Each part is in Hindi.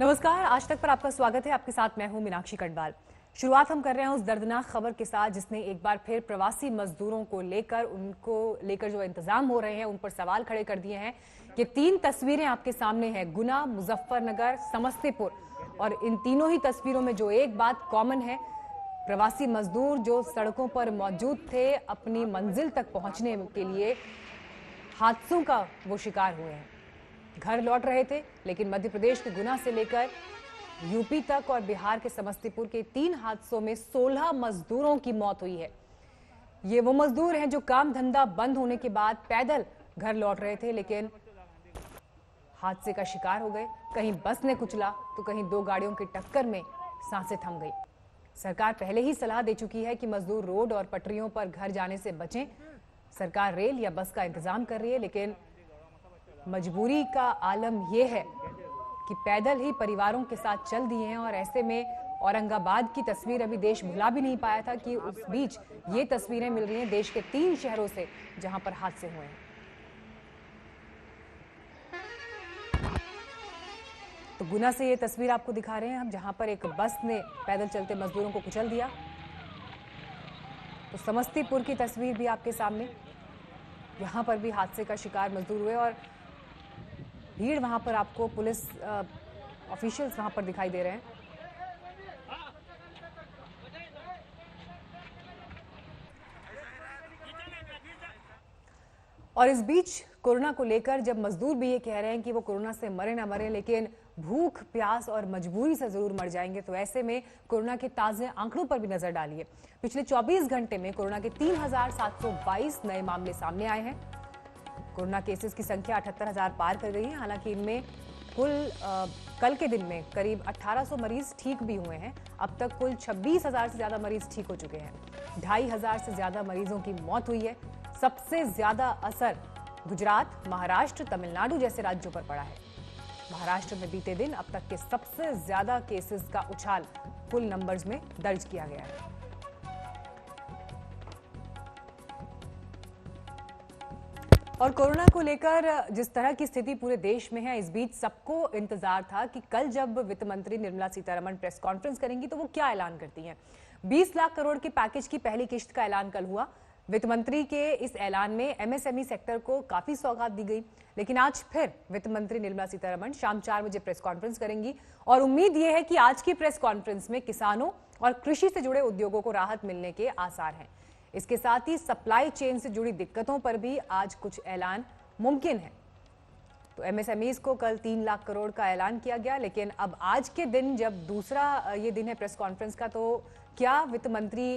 नमस्कार, आज तक पर आपका स्वागत है। आपके साथ मैं हूं मीनाक्षी कटवाल। शुरुआत हम कर रहे हैं उस दर्दनाक खबर के साथ जिसने एक बार फिर प्रवासी मजदूरों को लेकर जो इंतजाम हो रहे हैं उन पर सवाल खड़े कर दिए हैं। ये 3 तस्वीरें आपके सामने हैं, गुना, मुजफ्फरनगर, समस्तीपुर, और इन तीनों ही तस्वीरों में जो एक बात कॉमन है, प्रवासी मजदूर जो सड़कों पर मौजूद थे अपनी मंजिल तक पहुंचने के लिए हादसों का वो शिकार हुए हैं। घर लौट रहे थे, लेकिन मध्य प्रदेश के गुना से लेकर यूपी तक और बिहार के समस्तीपुर के 3 हादसों में 16 मजदूरों की मौत हुई है। ये वो मजदूर हैं जो काम धंधा बंद होने के बाद पैदल घर लौट रहे थे, लेकिन हादसे का शिकार हो गए। कहीं बस ने कुचला तो कहीं 2 गाड़ियों की टक्कर में सांसें थम गई। सरकार पहले ही सलाह दे चुकी है कि मजदूर रोड और पटरियों पर घर जाने से बचें। सरकार रेल या बस का इंतजाम कर रही है, लेकिन मजबूरी का आलम यह है कि पैदल ही परिवारों के साथ चल दिए हैं। और ऐसे में औरंगाबाद की तस्वीर अभी देश भुला भी नहीं पाया था कि उस बीच ये तस्वीरें मिल रही हैं देश के 3 शहरों से जहां पर हादसे हुए हैं। तो गुना से ये तस्वीर आपको दिखा रहे हैं हम, जहां पर एक बस ने पैदल चलते मजदूरों को कुचल दिया। तो समस्तीपुर की तस्वीर भी आपके सामने, यहां पर भी हादसे का शिकार मजदूर हुए और भीड़ वहां पर आपको पुलिस ऑफिशियल्स वहां पर दिखाई दे रहे हैं। और इस बीच कोरोना को लेकर जब मजदूर भी ये कह रहे हैं कि वो कोरोना से मरे ना मरे, लेकिन भूख प्यास और मजबूरी से जरूर मर जाएंगे, तो ऐसे में कोरोना के ताजे आंकड़ों पर भी नजर डालिए। पिछले 24 घंटे में कोरोना के 3,722 नए मामले सामने आए हैं। कोरोना केसेस की संख्या 78,000 पार कर गई है। हालांकि इनमें कल के दिन में करीब 1,800 मरीज ठीक भी हुए हैं। अब तक कुल 26,000 से ज्यादा मरीज ठीक हो चुके हैं। 2,500 से ज्यादा मरीजों की मौत हुई है। सबसे ज्यादा असर गुजरात, महाराष्ट्र, तमिलनाडु जैसे राज्यों पर पड़ा है। महाराष्ट्र में बीते दिन अब तक के सबसे ज्यादा केसेस का उछाल कुल नंबर्स में दर्ज किया गया है। और कोरोना को लेकर जिस तरह की स्थिति पूरे देश में है, इस बीच सबको इंतजार था कि कल जब वित्त मंत्री निर्मला सीतारमण प्रेस कॉन्फ्रेंस करेंगी तो वो क्या ऐलान करती हैं। 20 लाख करोड़ के पैकेज की पहली किश्त का ऐलान कल हुआ। वित्त मंत्री के इस ऐलान में एमएसएमई सेक्टर को काफी सौगात दी गई, लेकिन आज फिर वित्त मंत्री निर्मला सीतारमण शाम 4 बजे प्रेस कॉन्फ्रेंस करेंगी और उम्मीद यह है कि आज की प्रेस कॉन्फ्रेंस में किसानों और कृषि से जुड़े उद्योगों को राहत मिलने के आसार हैं। इसके साथ ही सप्लाई चेन से जुड़ी दिक्कतों पर भी आज कुछ ऐलान मुमकिन है। तो एमएसएमईज को कल 3 लाख करोड़ का ऐलान किया गया, लेकिन अब आज के दिन जब दूसरा ये दिन है प्रेस कॉन्फ्रेंस का, तो क्या वित्त मंत्री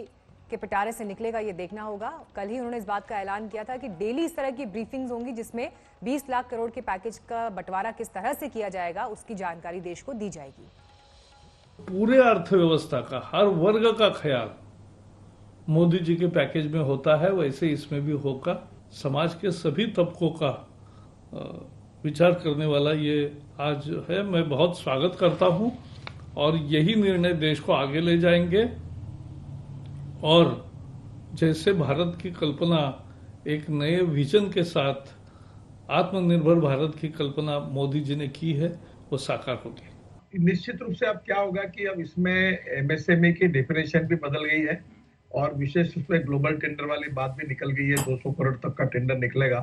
के पिटारे से निकलेगा ये देखना होगा। कल ही उन्होंने इस बात का ऐलान किया था कि डेली इस तरह की ब्रीफिंग्स होंगी जिसमें 20 लाख करोड़ के पैकेज का बंटवारा किस तरह से किया जाएगा उसकी जानकारी देश को दी जाएगी। पूरे अर्थव्यवस्था का हर वर्ग का ख्याल मोदी जी के पैकेज में होता है, वैसे इसमें भी होगा। समाज के सभी तबकों का विचार करने वाला ये आज है। मैं बहुत स्वागत करता हूं और यही निर्णय देश को आगे ले जाएंगे। और जैसे भारत की कल्पना एक नए विजन के साथ आत्मनिर्भर भारत की कल्पना मोदी जी ने की है, वो साकार होगी। निश्चित रूप से अब क्या होगा कि अब इसमें एमएसएमई की डेफिनेशन भी बदल गई है और विशेष रूप से ग्लोबल टेंडर वाली बात भी निकल गई है। 200 करोड़ तक का टेंडर निकलेगा।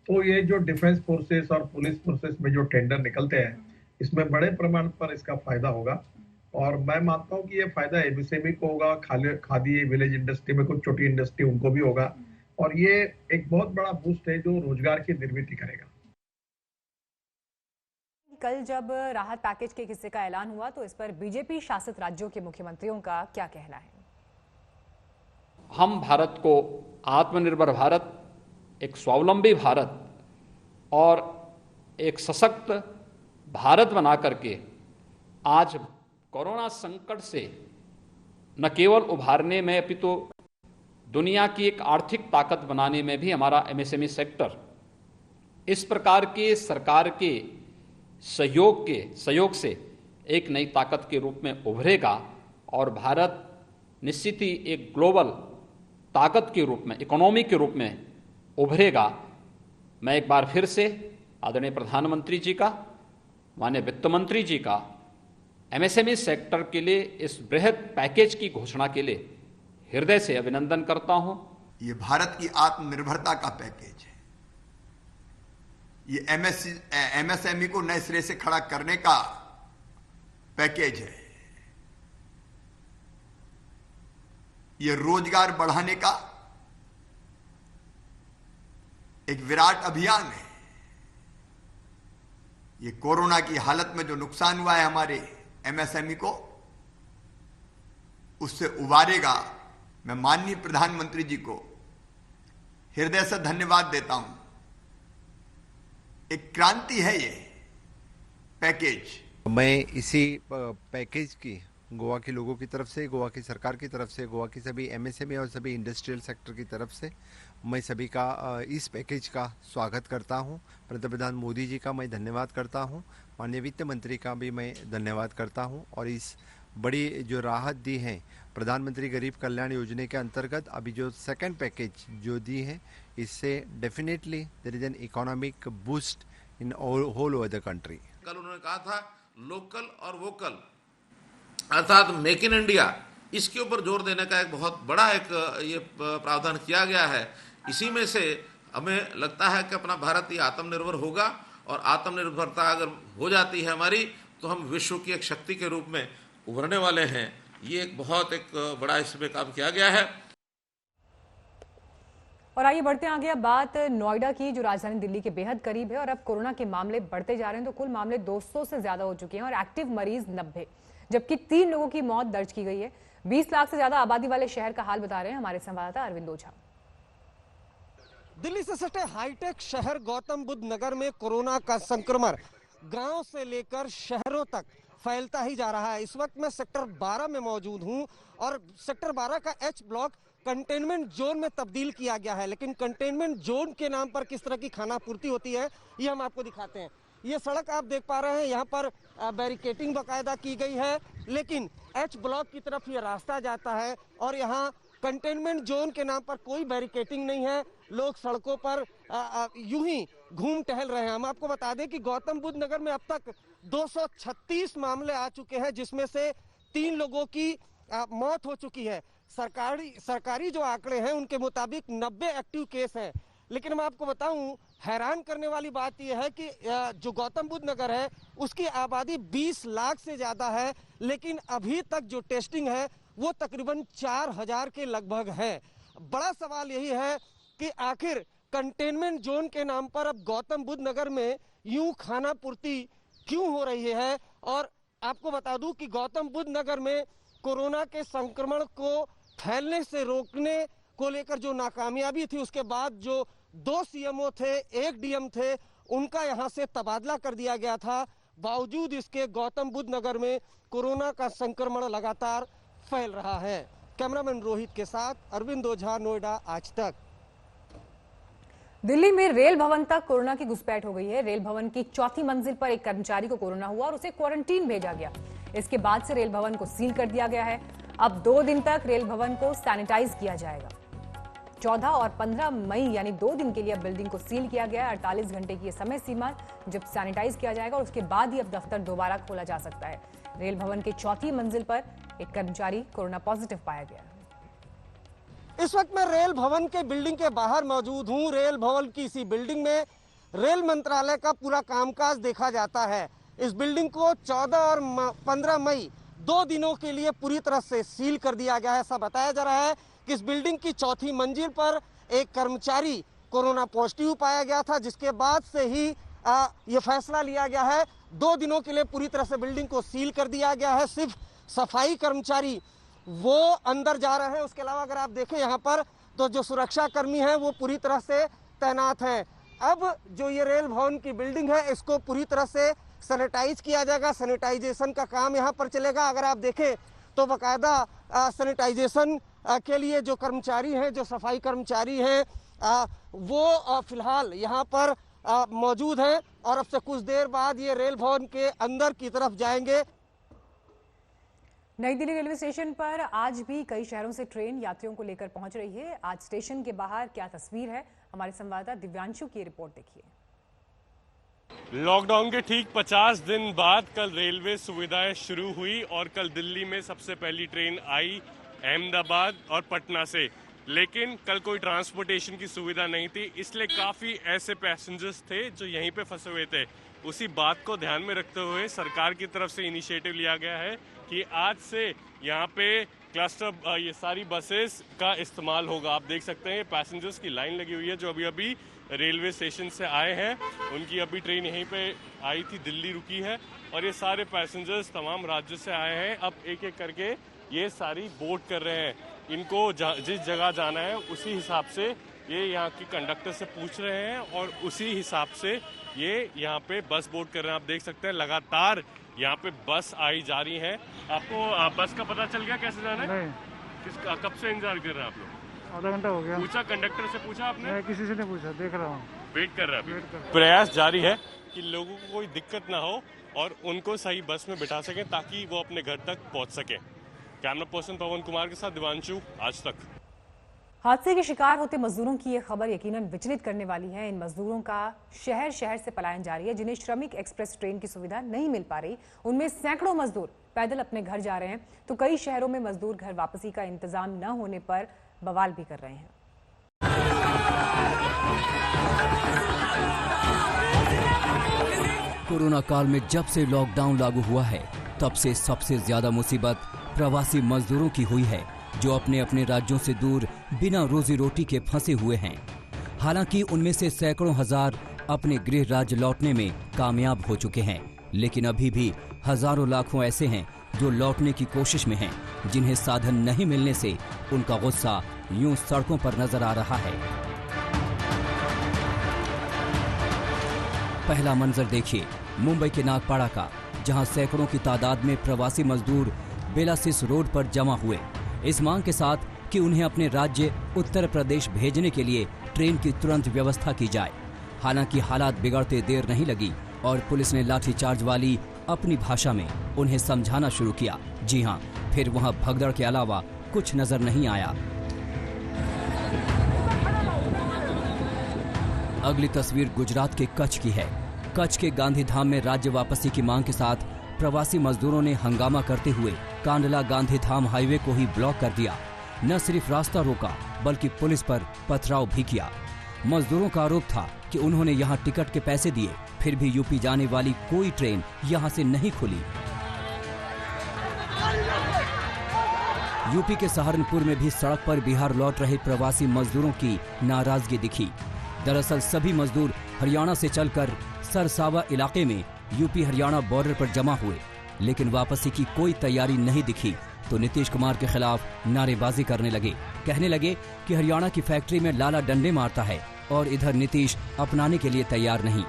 तो ये जो डिफेंस फोर्सेस और पुलिस फोर्सेस में जो टेंडर निकलते हैं, इसमें बड़े प्रमाण पर इसका फायदा होगा। और मैं मानता हूँ कि ये फायदा एमएसएमई को होगा, खादी विलेज इंडस्ट्री में कुछ छोटी इंडस्ट्री उनको भी होगा। और ये एक बहुत बड़ा बूस्ट है जो रोजगार की निर्मित करेगा। कल जब राहत पैकेज के हिस्से का ऐलान हुआ तो इस पर बीजेपी शासित राज्यों के मुख्यमंत्रियों का क्या कहना है। हम भारत को आत्मनिर्भर भारत, एक स्वावलंबी भारत और एक सशक्त भारत बना करके आज कोरोना संकट से न केवल उभारने में अपितु दुनिया की एक आर्थिक ताकत बनाने में भी हमारा एमएसएमई सेक्टर इस प्रकार के सरकार के सहयोग से एक नई ताकत के रूप में उभरेगा और भारत निश्चित ही एक ग्लोबल ताकत के रूप में, इकोनॉमी के रूप में उभरेगा। मैं एक बार फिर से आदरणीय प्रधानमंत्री जी का, माननीय वित्त मंत्री जी का एमएसएमई सेक्टर के लिए इस बृहद पैकेज की घोषणा के लिए हृदय से अभिनंदन करता हूं। ये भारत की आत्मनिर्भरता का पैकेज है। ये एमएसएमई को नए सिरे से खड़ा करने का पैकेज है। ये रोजगार बढ़ाने का एक विराट अभियान है। ये कोरोना की हालत में जो नुकसान हुआ है हमारे एमएसएमई को, उससे उबारेगा। मैं माननीय प्रधानमंत्री जी को हृदय से धन्यवाद देता हूं। एक क्रांति है ये पैकेज। मैं इसी पैकेज की गोवा के लोगों की तरफ से, गोवा की सरकार की तरफ से, गोवा की सभी एमएसएमई और सभी इंडस्ट्रियल सेक्टर की तरफ से मैं सभी का इस पैकेज का स्वागत करता हूं। पंतप्रधान मोदी जी का मैं धन्यवाद करता हूं, माननीय वित्त मंत्री का भी मैं धन्यवाद करता हूं। और इस बड़ी जो राहत दी है प्रधानमंत्री गरीब कल्याण योजना के अंतर्गत अभी जो सेकंड पैकेज जो दी है, इससे definitely there is an economic boost in whole over the country. कल उन्होंने कहा था लोकल और वोकल अर्थात मेक इन इंडिया, इसके ऊपर जोर देने का एक बहुत बड़ा एक ये प्रावधान किया गया है। इसी में से हमें लगता है कि अपना भारत ये आत्मनिर्भर होगा, और आत्मनिर्भरता अगर हो जाती है हमारी, तो हम विश्व की एक शक्ति के रूप में उभरने वाले हैं। ये एक बहुत एक बड़ा इसमें काम किया गया है। और आइए बढ़ते हैं आगे। अब बात नोएडा की, जो राजधानी दिल्ली के बेहद करीब है। और अब कोरोना के मामले बढ़ते जा रहे हैं, तो कुल मामले 200 से ज्यादा हो चुके हैं और एक्टिव मरीज 90, जबकि 3 लोगों की मौत दर्ज की गई है। 20 लाख से ज्यादा आबादी वाले शहर का हाल बता रहे हैं हमारे संवाददाता अरविंद ओझा। दिल्ली से सटे हाईटेक शहर गौतम बुद्ध नगर में कोरोना का संक्रमण गांव से लेकर शहरों तक फैलता ही जा रहा है। इस वक्त मैं सेक्टर 12 में मौजूद हूं और सेक्टर 12 का एच ब्लॉक कंटेनमेंट जोन में तब्दील किया गया है। लेकिन कंटेनमेंट जोन के नाम पर किस तरह की खानापूर्ति होती है, ये हम आपको दिखाते हैं। ये सड़क आप देख पा रहे हैं, यहाँ पर बैरिकेटिंग बाकायदा की गई है, लेकिन एच ब्लॉक की तरफ ये रास्ता जाता है और यहाँ कंटेनमेंट जोन के नाम पर कोई बैरिकेटिंग नहीं है। लोग सड़कों पर यूं ही घूम टहल रहे हैं। हम आपको बता दें कि गौतम बुद्ध नगर में अब तक 236 मामले आ चुके हैं, जिसमें से 3 लोगों की मौत हो चुकी है। सरकारी जो आंकड़े हैं उनके मुताबिक 90 एक्टिव केस हैं। लेकिन मैं आपको बताऊं, हैरान करने वाली बात यह है कि जो गौतम बुद्ध नगर है उसकी आबादी 20 लाख से ज्यादा है, लेकिन अभी तक जो टेस्टिंग है वो तकरीबन 4000 के लगभग है। बड़ा सवाल यही है कि आखिर कंटेनमेंट जोन के नाम पर अब गौतम बुद्ध नगर में यूं खाना पूर्ति क्यों हो रही है। और आपको बता दूं कि गौतम बुद्ध नगर में कोरोना के संक्रमण को फैलने से रोकने को लेकर जो नाकामयाबी थी, उसके बाद जो 2 सीएमओ थे, 1 डीएम थे, उनका यहां से तबादला कर दिया गया था। बावजूद इसके गौतम बुद्ध नगर में कोरोना का संक्रमण लगातार फैल रहा है। कैमरामैन रोहित के साथ अरविंद ओझा, नोएडा, आज तक। दिल्ली में रेल भवन तक कोरोना की घुसपैठ हो गई है। रेल भवन की 4थी मंजिल पर एक कर्मचारी को कोरोना हुआ और उसे क्वारंटीन भेजा गया। इसके बाद से रेल भवन को सील कर दिया गया है। अब 2 दिन तक रेल भवन को सैनिटाइज किया जाएगा। 14 और 15 मई यानी 2 दिन के लिए अब बिल्डिंग को सील किया गया है। 48 घंटे की समय सीमा जब सैनिटाइज किया जाएगा और उसके बाद ही अब दफ्तर दोबारा खोला जा सकता है। रेल भवन की 4थी मंजिल पर एक कर्मचारी कोरोना पॉजिटिव पाया गया। इस वक्त मैं रेल भवन के बिल्डिंग के बाहर मौजूद हूं। रेल भवन की इसी बिल्डिंग में रेल मंत्रालय का पूरा कामकाज देखा जाता है। इस बिल्डिंग को 14 और 15 मई 2 दिनों के लिए पूरी तरह से सील कर दिया गया है। ऐसा बताया जा रहा है कि इस बिल्डिंग की 4थी मंजिल पर एक कर्मचारी कोरोना पॉजिटिव पाया गया था, जिसके बाद से ही ये फैसला लिया गया है। 2 दिनों के लिए पूरी तरह से बिल्डिंग को सील कर दिया गया है। सिर्फ सफाई कर्मचारी वो अंदर जा रहे हैं। उसके अलावा अगर आप देखें यहाँ पर, तो जो सुरक्षा कर्मी हैं वो पूरी तरह से तैनात हैं। अब जो ये रेल भवन की बिल्डिंग है, इसको पूरी तरह से सैनिटाइज किया जाएगा। सैनिटाइजेशन का काम यहाँ पर चलेगा। अगर आप देखें तो बाकायदा सैनिटाइजेशन के लिए जो कर्मचारी हैं, जो सफाई कर्मचारी हैं, वो फिलहाल यहाँ पर मौजूद हैं और अब से कुछ देर बाद ये रेल भवन के अंदर की तरफ जाएंगे। नई दिल्ली रेलवे स्टेशन पर आज भी कई शहरों से ट्रेन यात्रियों को लेकर पहुंच रही है। आज स्टेशन के बाहर क्या तस्वीर है, हमारे संवाददाता दिव्यांशु की रिपोर्ट देखिए। लॉकडाउन के ठीक 50 दिन बाद कल रेलवे सुविधाएं शुरू हुई और कल दिल्ली में सबसे पहली ट्रेन आई अहमदाबाद और पटना से। लेकिन कल कोई ट्रांसपोर्टेशन की सुविधा नहीं थी, इसलिए काफ़ी ऐसे पैसेंजर्स थे जो यहीं पे फंसे हुए थे। उसी बात को ध्यान में रखते हुए सरकार की तरफ से इनिशिएटिव लिया गया है कि आज से यहाँ पे क्लस्टर ये सारी बसेस का इस्तेमाल होगा। आप देख सकते हैं पैसेंजर्स की लाइन लगी हुई है जो अभी अभी रेलवे स्टेशन से आए हैं। उनकी अभी ट्रेन यहीं पे आई थी, दिल्ली रुकी है और ये सारे पैसेंजर्स तमाम राज्यों से आए हैं। अब एक एक करके ये सारी बोर्ड कर रहे हैं। इनको जिस जगह जाना है उसी हिसाब से ये यहाँ की कंडक्टर से पूछ रहे हैं और उसी हिसाब से ये यहाँ पे बस बोर्ड कर रहे हैं। आप देख सकते हैं लगातार यहाँ पे बस आई जा रही है। आपको बस का पता चल गया कैसे जाना है? नहीं। कब से इंतजार कर रहे हैं आप लोग? आधा घंटा हो गया। पूछा कंडक्टर से पूछा आपने? नहीं, किसी से नहीं पूछा, देख रहा हूँ। वेट कर रहा है। प्रयास जारी है कि लोगों को कोई दिक्कत ना हो और उनको सही बस में बिठा सकें ताकि वो अपने घर तक पहुँच सकें। कैमरा पर्सन पवन कुमार के साथ दिवांशु, आज तक। हादसे के शिकार होते मजदूरों की ये खबर यकीनन विचलित करने वाली है। इन मजदूरों का शहर शहर से पलायन जारी है। जिन्हें श्रमिक एक्सप्रेस ट्रेन की सुविधा नहीं मिल पा रही, उनमें सैकड़ों मजदूर पैदल अपने घर जा रहे हैं, तो कई शहरों में मजदूर घर वापसी का इंतजाम न होने पर बवाल भी कर रहे हैं। कोरोना काल में जब से लॉकडाउन लागू हुआ है, तब से सबसे ज्यादा मुसीबत प्रवासी मजदूरों की हुई है, जो अपने अपने राज्यों से दूर बिना रोजी रोटी के फंसे हुए हैं। हालांकि उनमें से सैकड़ों हजार अपने गृह राज्य लौटने में कामयाब हो चुके हैं, लेकिन अभी भी हजारों लाखों ऐसे हैं जो लौटने की कोशिश में हैं, जिन्हें साधन नहीं मिलने से उनका गुस्सा यूं सड़कों पर नजर आ रहा है। पहला मंजर देखिए मुंबई के नागपाड़ा का, जहां सैकड़ों की तादाद में प्रवासी मजदूर बेलासिस रोड पर जमा हुए, इस मांग के साथ कि उन्हें अपने राज्य उत्तर प्रदेश भेजने के लिए ट्रेन की तुरंत व्यवस्था की जाए। हालांकि हालात बिगड़ते देर नहीं लगी और पुलिस ने लाठीचार्ज वाली अपनी भाषा में उन्हें समझाना शुरू किया। जी हां, फिर वहां भगदड़ के अलावा कुछ नजर नहीं आया। अगली तस्वीर गुजरात के कच्छ की है। कच्छ के गांधीधाम में राज्य वापसी की मांग के साथ प्रवासी मजदूरों ने हंगामा करते हुए कांडला गांधीधाम हाईवे को ही ब्लॉक कर दिया। न सिर्फ रास्ता रोका बल्कि पुलिस पर पथराव भी किया। मजदूरों का आरोप था कि उन्होंने यहां टिकट के पैसे दिए, फिर भी यूपी जाने वाली कोई ट्रेन यहां से नहीं खुली। यूपी के सहारनपुर में भी सड़क पर बिहार लौट रहे प्रवासी मजदूरों की नाराजगी दिखी। दरअसल सभी मजदूर हरियाणा से चलकर सरसावा इलाके में यूपी हरियाणा बॉर्डर पर जमा हुए, लेकिन वापसी की कोई तैयारी नहीं दिखी तो नीतीश कुमार के खिलाफ नारेबाजी करने लगे। कहने लगे कि हरियाणा की फैक्ट्री में लाला डंडे मारता है और इधर नीतीश अपनाने के लिए तैयार नहीं।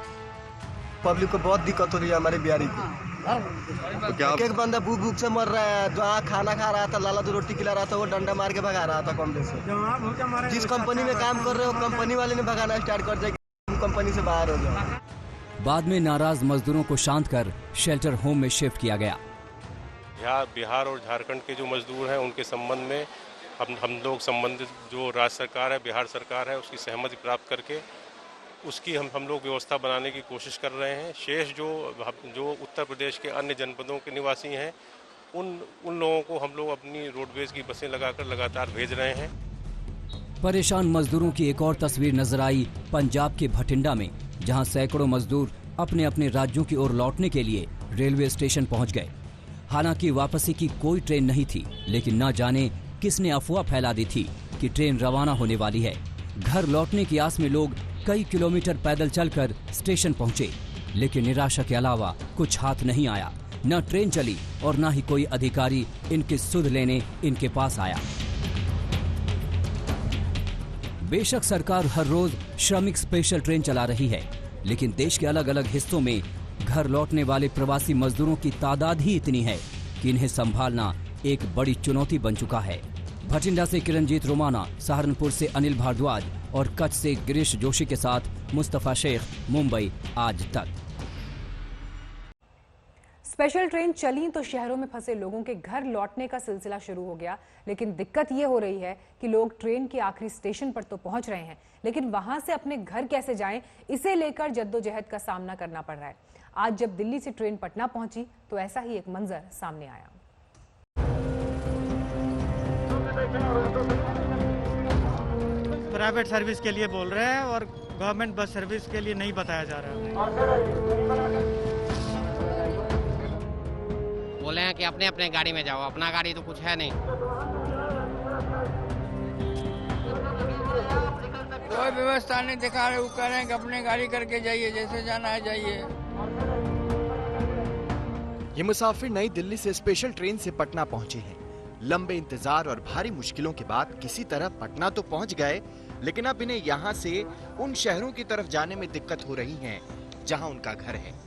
पब्लिक को बहुत दिक्कत हो रही है हमारे बिहारी को। तो एक बंदा भूख भूख से मर रहा है। जहाँ खाना खा रहा था, लाला जो रोटी खिला रहा था, वो डंडा मार के भगा रहा था कमरे से। जिस कंपनी में काम कर रहे हो, कंपनी वाले ने भगाना स्टार्ट कर दिया, कंपनी से बाहर हो जाओ। बाद में नाराज मजदूरों को शांत कर शेल्टर होम में शिफ्ट किया गया। बिहार और झारखंड के जो मजदूर हैं उनके संबंध में हम लोग संबंधित जो राज्य सरकार है, बिहार सरकार है, उसकी सहमति प्राप्त करके उसकी हम लोग व्यवस्था बनाने की कोशिश कर रहे हैं। शेष जो उत्तर प्रदेश के अन्य जनपदों के निवासी हैं उन लोगों को हम लोग अपनी रोडवेज की बसें लगाकर लगातार भेज रहे हैं। परेशान मजदूरों की एक और तस्वीर नजर आई पंजाब के भटिंडा में, जहां सैकड़ों मजदूर अपने अपने राज्यों की ओर लौटने के लिए रेलवे स्टेशन पहुंच गए। हालांकि वापसी की कोई ट्रेन नहीं थी, लेकिन न जाने किसने अफवाह फैला दी थी कि ट्रेन रवाना होने वाली है। घर लौटने की आस में लोग कई किलोमीटर पैदल चलकर स्टेशन पहुंचे, लेकिन निराशा के अलावा कुछ हाथ नहीं आया। न ट्रेन चली और न ही कोई अधिकारी इनकी सुध लेने इनके पास आया। बेशक सरकार हर रोज श्रमिक स्पेशल ट्रेन चला रही है, लेकिन देश के अलग अलग हिस्सों में घर लौटने वाले प्रवासी मजदूरों की तादाद ही इतनी है कि इन्हें संभालना एक बड़ी चुनौती बन चुका है। भटिंडा से किरणजीत रोमाना, सहारनपुर से अनिल भारद्वाज और कच्छ से गिरीश जोशी के साथ मुस्तफा शेख, मुंबई, आज तक। स्पेशल ट्रेन चली तो शहरों में फंसे लोगों के घर लौटने का सिलसिला शुरू हो गया, लेकिन दिक्कत ये हो रही है कि लोग ट्रेन के आखिरी स्टेशन पर तो पहुंच रहे हैं, लेकिन वहां से अपने घर कैसे जाएं, इसे लेकर जद्दोजहद का सामना करना पड़ रहा है। आज जब दिल्ली से ट्रेन पटना पहुंची तो ऐसा ही एक मंजर सामने आया। प्राइवेट सर्विस के लिए बोल रहे हैं और गवर्नमेंट बस सर्विस के लिए नहीं बताया जा रहा है। बोले हैं कि अपने अपने गाड़ी में जाओ, अपना गाड़ी तो कुछ है नहीं। कोई व्यवस्था नहीं दिखा रहे, वो कह रहे हैं कि अपने गाड़ी करके जाइए, जैसे जाना है जाइए। ये मुसाफिर नई दिल्ली से स्पेशल ट्रेन से पटना पहुंचे हैं। लंबे इंतजार और भारी मुश्किलों के बाद किसी तरह पटना तो पहुंच गए, लेकिन अब इन्हें यहां से उन शहरों की तरफ जाने में दिक्कत हो रही है जहां उनका घर है।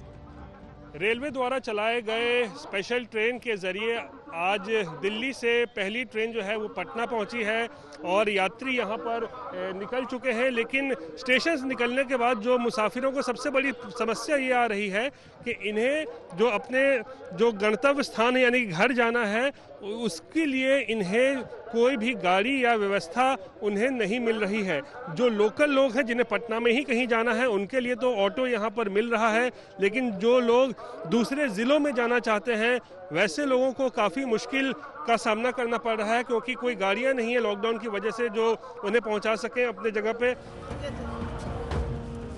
रेलवे द्वारा चलाए गए स्पेशल ट्रेन के जरिए आज दिल्ली से पहली ट्रेन जो है वो पटना पहुंची है और यात्री यहां पर निकल चुके हैं, लेकिन स्टेशन से निकलने के बाद जो मुसाफिरों को सबसे बड़ी समस्या ये आ रही है कि इन्हें जो अपने जो गंतव्य स्थान है यानी घर जाना है, उसके लिए इन्हें कोई भी गाड़ी या व्यवस्था उन्हें नहीं मिल रही है। जो लोकल लोग हैं जिन्हें पटना में ही कहीं जाना है उनके लिए तो ऑटो यहाँ पर मिल रहा है, लेकिन जो लोग दूसरे जिलों में जाना चाहते हैं वैसे लोगों को काफ़ी मुश्किल का सामना करना पड़ रहा है, क्योंकि कोई गाड़ियाँ नहीं है लॉकडाउन की वजह से जो उन्हें पहुँचा सकें अपने जगह पे।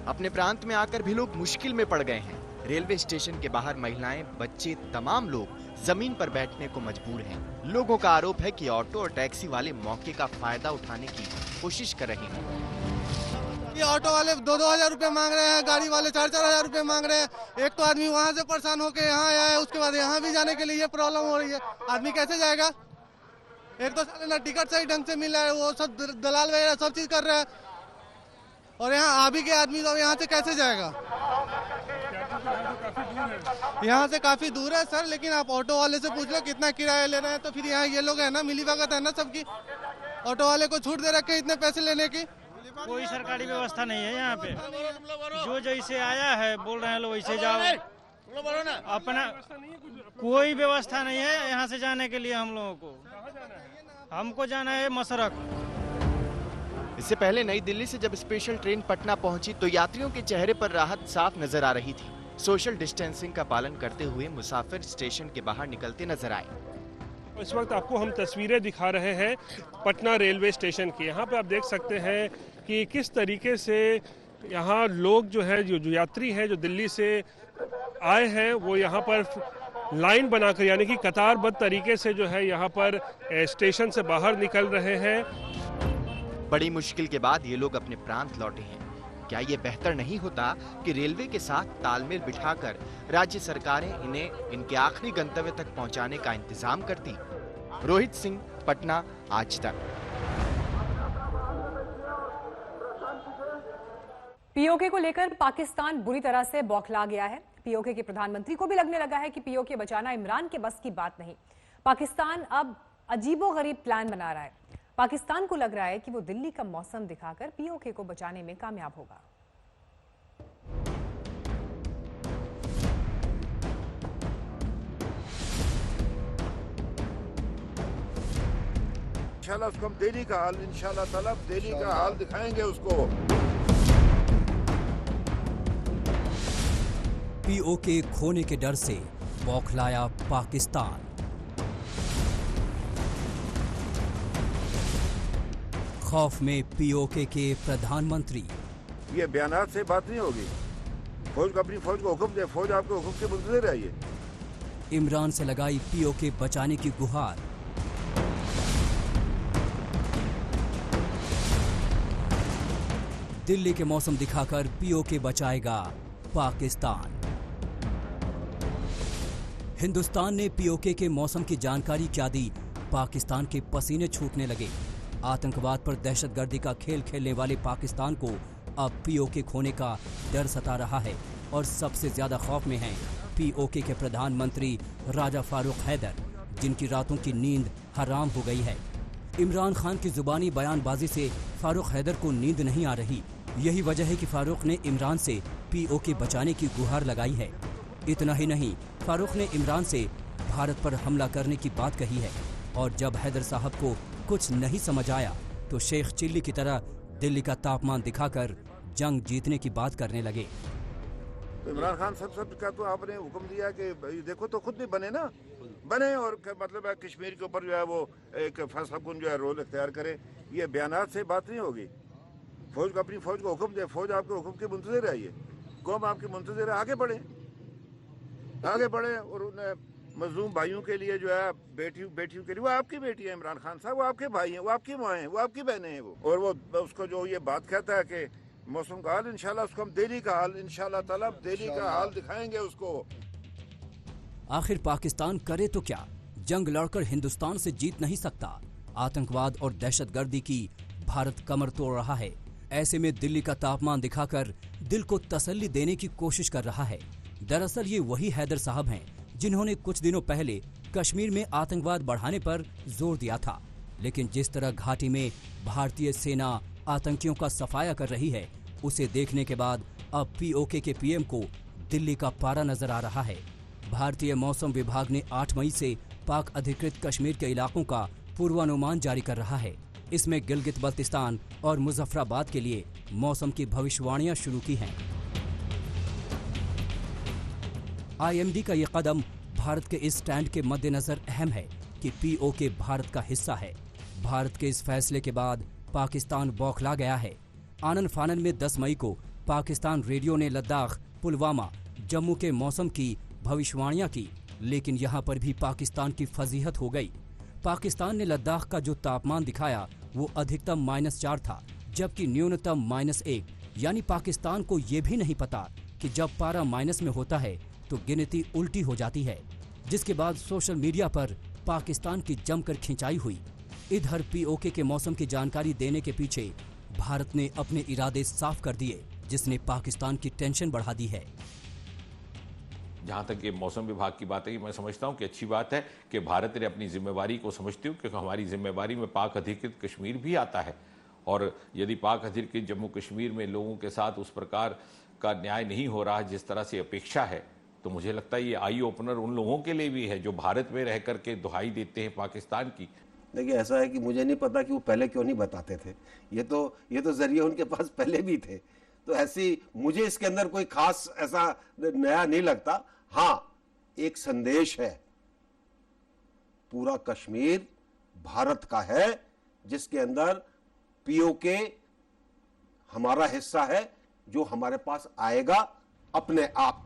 अपने प्रांत में आकर भी लोग मुश्किल में पड़ गए हैं। रेलवे स्टेशन के बाहर महिलाएं, बच्चे, तमाम लोग जमीन पर बैठने को मजबूर हैं। लोगों का आरोप है कि ऑटो और टैक्सी वाले मौके का फायदा उठाने की कोशिश कर रहे हैं। ये ऑटो वाले 2-2 हजार रुपए मांग रहे हैं, गाड़ी वाले 4-4 हजार रुपए मांग रहे हैं। एक तो आदमी वहाँ से परेशान होकर यहाँ आया है, उसके बाद यहाँ भी जाने के लिए ये प्रॉब्लम हो रही है। आदमी कैसे जाएगा? एक तो साले ना टिकट सही ढंग से मिल रहा है, वो सब दलाल वगैरह सब चीज कर रहे हैं, और यहाँ आ भी के आदमी तो यहाँ से कैसे जाएगा? यहाँ से काफी दूर है सर, लेकिन आप ऑटो वाले से पूछ लो कितना किराया ले रहे हैं, तो फिर यहाँ ये लोग है ना मिली भगत है ना सबकी। ऑटो वाले को छूट दे रखे इतने पैसे लेने की। कोई सरकारी व्यवस्था नहीं है यहाँ पे, जो जैसे आया है बोल रहे हैं लोग वैसे जाओ, अपना कोई व्यवस्था नहीं है यहाँ से जाने के लिए। हम लोगों को हमको जाना है मसरक। इससे पहले नई दिल्ली से जब स्पेशल ट्रेन पटना पहुंची तो यात्रियों के चेहरे पर राहत साफ नजर आ रही थी। सोशल डिस्टेंसिंग का पालन करते हुए मुसाफिर स्टेशन के बाहर निकलते नजर आए। इस वक्त आपको हम तस्वीरें दिखा रहे हैं पटना रेलवे स्टेशन की। यहाँ पे आप देख सकते हैं कि किस तरीके से यहाँ लोग जो है जो यात्री हैं जो दिल्ली से आए हैं वो यहाँ पर लाइन बनाकर यानी कि कतारबद्ध तरीके से जो है यहाँ पर स्टेशन से बाहर निकल रहे हैं। बड़ी मुश्किल के बाद ये लोग अपने प्रांत लौटे हैं। क्या ये बेहतर नहीं होता कि रेलवे के साथ तालमेल बिठाकर राज्य सरकारें इन्हें इनके आखिरी गंतव्य तक पहुंचाने का इंतजाम करती? रोहित सिंह, पटना, आज तक। पीओके को लेकर पाकिस्तान बुरी तरह से बौखला गया है। पीओके के प्रधानमंत्री को भी लगने लगा है कि पीओके बचाना इमरान के बस की बात नहीं। पाकिस्तान अब अजीबोगरीब प्लान बना रहा है। पाकिस्तान को लग रहा है कि वो दिल्ली का मौसम दिखाकर पीओके को बचाने में कामयाब होगा। इंशाल्लाह उसको हम दिल्ली का हाल इंशाल्लाह ताला दिल्ली का हाल दिखाएंगे उसको। पीओके खोने के डर से बौखलाया पाकिस्तान। खौफ में पीओके के प्रधानमंत्री। ये बयानात से बात नहीं होगी। फौज को अपनी फौज को हुक्म दे, फौज आपके हुक्म के मुंतज़िर रहिए। इमरान से लगाई पीओके बचाने की गुहार। दिल्ली के मौसम दिखाकर पीओके बचाएगा पाकिस्तान। हिंदुस्तान ने पीओके के मौसम की जानकारी क्या दी? पाकिस्तान के पसीने छूटने लगे। आतंकवाद पर दहशतगर्दी का खेल खेलने वाले पाकिस्तान को अब पीओके खोने का डर सता रहा है और सबसे ज्यादा खौफ में हैं पीओके के प्रधानमंत्री राजा फारूक हैदर, जिनकी रातों की नींद हराम हो गई है। इमरान खान की जुबानी बयानबाजी से फारूक हैदर को नींद नहीं आ रही। यही वजह है कि फारूक ने इमरान से पीओके बचाने की गुहार लगाई है। इतना ही नहीं, फारूक ने इमरान से भारत पर हमला करने की बात कही है और जब हैदर साहब को कुछ नहीं समझ आया तो शेख चिल्ली की तरह दिल्ली का तापमान दिखाकर जंग जीतने की बात करने लगे। तो इमरान खान सब का तो आपने हुक्म दिया कि देखो तो खुद भी बने ना, बने और मतलब है कश्मीर के ऊपर जो है वो एक फैसला कुन जो है रोल इख्तियार करे। ये बयानात से बात नहीं होगी। फौज को अपनी फौज को हुक्म दे, फौज आपके हुक्म के मुंतज़िर है, ये कौम आपकी मुंतज़िर है, आगे बढ़े और उन्हें मजलूम भाइयों के लिए जो है बेटियों के लिए, वो आपकी बेटी है इमरान खान साहब, वो आपके भाई हैं, वो आपकी माँ हैं, वो आपकी बहनें हैं वो। और वो उसको जो ये बात कहता है कि मौसम का हाल, इंशाल्लाह उसको हम दिल्ली का हाल, इंशाल्लाह ताला दिल्ली का हाल दिखाएंगे उसको। आखिर पाकिस्तान करे तो क्या? जंग लड़कर हिंदुस्तान से जीत नहीं सकता। आतंकवाद और दहशतगर्दी की भारत कमर तोड़ रहा है। ऐसे में दिल्ली का तापमान दिखाकर दिल को तसल्ली देने की कोशिश कर रहा है। दरअसल ये वही हैदर साहब हैं जिन्होंने कुछ दिनों पहले कश्मीर में आतंकवाद बढ़ाने पर जोर दिया था। लेकिन जिस तरह घाटी में भारतीय सेना आतंकियों का सफाया कर रही है, उसे देखने के बाद अब पीओके के पीएम को दिल्ली का पारा नजर आ रहा है। भारतीय मौसम विभाग ने 8 मई से पाक अधिकृत कश्मीर के इलाकों का पूर्वानुमान जारी कर रहा है। इसमें गिलगित बल्तिस्तान और मुजफ्फराबाद के लिए मौसम की भविष्यवाणियां शुरू की हैं। आईएमडी का ये कदम भारत के इस स्टैंड के मद्देनजर अहम है कि पीओके भारत का हिस्सा है। भारत के इस फैसले के बाद पाकिस्तान बौखला गया है। आनन फानन में 10 मई को पाकिस्तान रेडियो ने लद्दाख, पुलवामा, जम्मू के मौसम की भविष्यवाणियां की, लेकिन यहाँ पर भी पाकिस्तान की फजीहत हो गई। पाकिस्तान ने लद्दाख का जो तापमान दिखाया वो अधिकतम -4 था, जबकि न्यूनतम -1। यानी पाकिस्तान को ये भी नहीं पता कि जब पारा माइनस में होता है तो गिनती उल्टी हो जाती है, जिसके बाद सोशल मीडिया पर पाकिस्तान की जमकर खिंचाई हुई। इधर पीओके के मौसम की जानकारी देने के पीछे भारत ने अपने इरादे साफ कर दिए, जिसने पाकिस्तान की टेंशन बढ़ा दी है। जहाँ तक ये मौसम विभाग की बात है, मैं समझता हूँ कि अच्छी बात है कि भारत ने अपनी जिम्मेवारी को समझती हूँ, क्योंकि हमारी जिम्मेवारी में पाक अधिकृत कश्मीर भी आता है। और यदि पाक अधिकृत जम्मू कश्मीर में लोगों के साथ उस प्रकार का न्याय नहीं हो रहा जिस तरह से अपेक्षा है, तो मुझे लगता है ये आई ओपनर उन लोगों के लिए भी है जो भारत में रह करके दुहाई देते हैं पाकिस्तान की। देखिए, ऐसा है कि मुझे नहीं पता कि वो पहले क्यों नहीं बताते थे। ये तो जरिए उनके पास पहले भी थे, तो ऐसी मुझे इसके अंदर कोई खास ऐसा नया नहीं लगता। हाँ, एक संदेश है, पूरा कश्मीर भारत का है, जिसके अंदर पीओके हमारा हिस्सा है, जो हमारे पास आएगा अपने आप।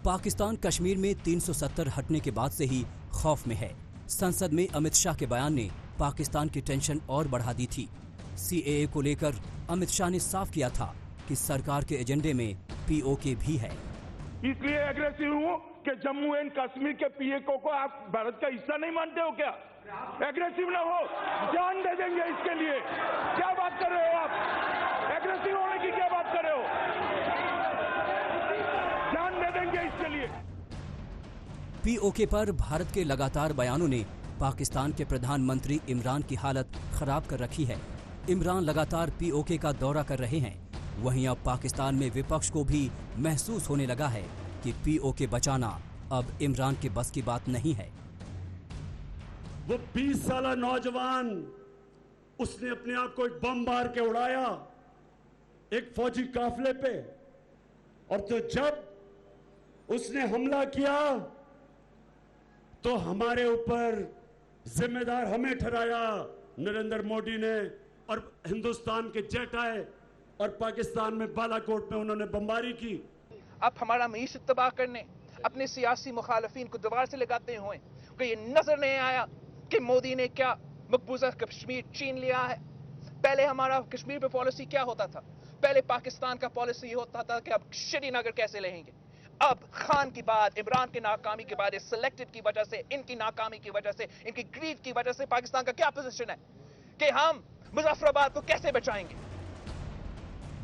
पाकिस्तान कश्मीर में 370 हटने के बाद से ही खौफ में है। संसद में अमित शाह के बयान ने पाकिस्तान की टेंशन और बढ़ा दी थी। सीएए को लेकर अमित शाह ने साफ किया था कि सरकार के एजेंडे में पीओके भी है। इसलिए एग्रेसिव हूँ कि जम्मू एंड कश्मीर के पीओके को आप भारत का हिस्सा नहीं मानते हो क्या? एग्रेसिव ना हो, जान दे देंगे इसके लिए। क्या बात कर रहे हो आप? एग्रेसिव होने की क्या बात कर रहे हो? जान दे देंगे इसके लिए। पीओके पर भारत के लगातार बयानों ने पाकिस्तान के प्रधानमंत्री इमरान की हालत खराब कर रखी है। इमरान लगातार पीओके का दौरा कर रहे हैं। वहीं अब पाकिस्तान में विपक्ष को भी महसूस होने लगा है कि पीओके बचाना अब इमरान के बस की बात नहीं है। वो 20 साल नौजवान, उसने अपने आप को एक बम मार के उड़ाया एक फौजी काफिले पे, और तो जब उसने हमला किया तो हमारे ऊपर जिम्मेदार हमें ठहराया नरेंद्र मोदी ने, और हिंदुस्तान के जेट आए और पाकिस्तान में बालाकोट में उन्होंने बमबारी की। अब हमारा मीशत तबाह करने, अपने सियासी मुखालफिन को दीवार से लगाते हुए कि ये नजर नहीं आया कि मोदी ने क्या मकबूजा कश्मीर छीन लिया है। पहले हमारा कश्मीर पे पॉलिसी क्या होता था? पहले पाकिस्तान का पॉलिसी ये होता था कि अब श्रीनगर कैसे लेंगे। अब खान की बाद, इमरान की नाकामी के बाद, इस सिलेक्टेड की वजह से, इनकी नाकामी की वजह से, इनकी ग्रीड की वजह से पाकिस्तान का क्या पोजीशन है कि हम मुजफ्फराबाद को कैसे बचाएंगे?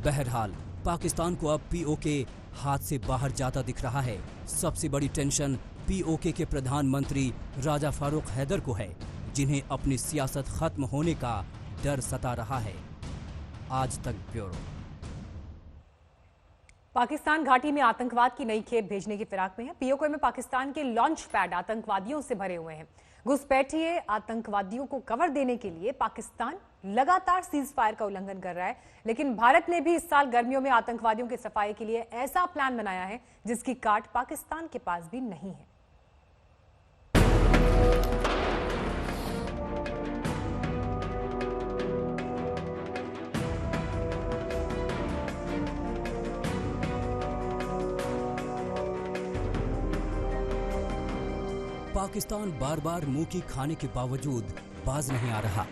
बहरहाल पाकिस्तान को अब पीओके हाथ से बाहर जाता दिख रहा है। सबसे बड़ी टेंशन पीओके के प्रधानमंत्री राजा फारूक हैदर को है, जिन्हें अपनी सियासत खत्म होने का डर सता रहा है। आज तक ब्यूरो। पाकिस्तान घाटी में आतंकवाद की नई खेप भेजने की फिराक में है। पीओके में पाकिस्तान के लॉन्च पैड आतंकवादियों से भरे हुए हैं। घुसपैठिए आतंकवादियों को कवर देने के लिए पाकिस्तान लगातार सीज फायर का उल्लंघन कर रहा है, लेकिन भारत ने भी इस साल गर्मियों में आतंकवादियों की सफाई के लिए ऐसा प्लान बनाया है जिसकी काट पाकिस्तान के पास भी नहीं है। पाकिस्तान बार बार मुंह की खाने के बावजूद बाज नहीं आ रहा।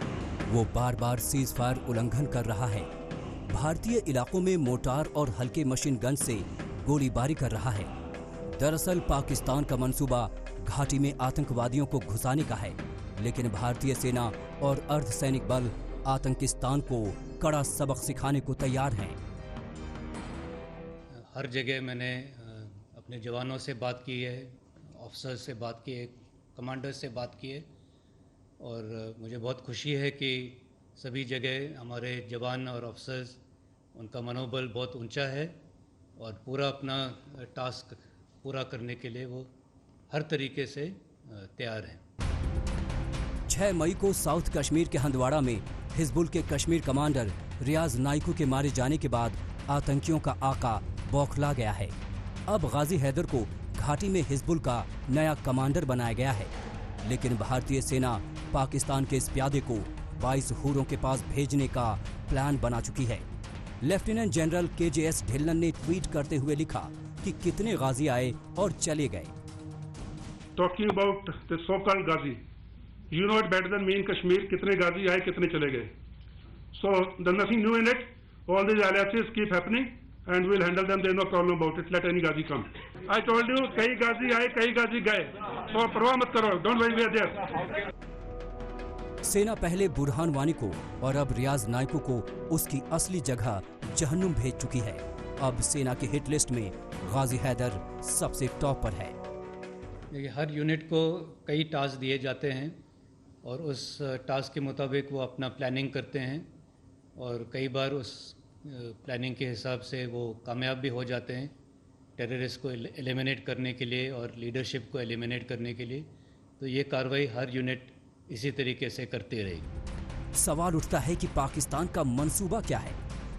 वो बार बार सीज फायर उल्लंघन कर रहा है। भारतीय इलाकों में मोटार और हल्के मशीन गन से गोलीबारी कर रहा है। दरअसल पाकिस्तान का मंसूबा घाटी में आतंकवादियों को घुसाने का है, लेकिन भारतीय सेना और अर्धसैनिक बल आतंकिस्तान को कड़ा सबक सिखाने को तैयार हैं। हर जगह मैंने अपने जवानों से बात की है, ऑफिसर्स से बात की है, कमांडर्स से बात की है, और मुझे बहुत खुशी है कि सभी जगह हमारे जवान और ऑफिसर्स, उनका मनोबल बहुत ऊंचा है और पूरा अपना टास्क पूरा करने के लिए वो हर तरीके से तैयार हैं। 6 मई को साउथ कश्मीर के हंदवाड़ा में हिजबुल के कश्मीर कमांडर रियाज नाइकू के मारे जाने के बाद आतंकियों का आका बौखला गया है। अब गाजी हैदर को घाटी में हिजबुल का नया कमांडर बनाया गया है, लेकिन भारतीय सेना पाकिस्तान के इस प्यादे को 22 हूरों के पास भेजने का प्लान बना चुकी है। लेफ्टिनेंट जनरल KJS ढिल्लन ने ट्वीट करते हुए लिखा कि कितने गाजी आए और चले गए। Talking about the so called गाजी, you know it better than me in Kashmir, कितने गाजी आए कितने चले गए। So there nothing new in it, all this alliances keep happening and we'll handle them, there's no problem about it, let any Ghazi come. I told you, कई Ghazi आए, कई Ghazi गए, तो परवाह मत करो, don't worry, we are there. सेना पहले बुरहान वानी को और अब रियाज नाइकू को उसकी असली जगह जहन्नुम भेज चुकी है। अब सेना की हिट लिस्ट में गाजी हैदर सबसे टॉप पर है। हर यूनिट को कई टास्क दिए जाते हैं और उस टास्क के मुताबिक वो अपना प्लानिंग करते हैं, और कई बार उस प्लानिंग के हिसाब से वो कामयाब भी हो जाते हैं टेररिस्ट को एलिमिनेट करने के लिए और लीडरशिप को एलिमिनेट करने के लिए। तो ये कार्रवाई हर यूनिट इसी तरीके से करती रहेगी। सवाल उठता है कि पाकिस्तान का मंसूबा क्या है?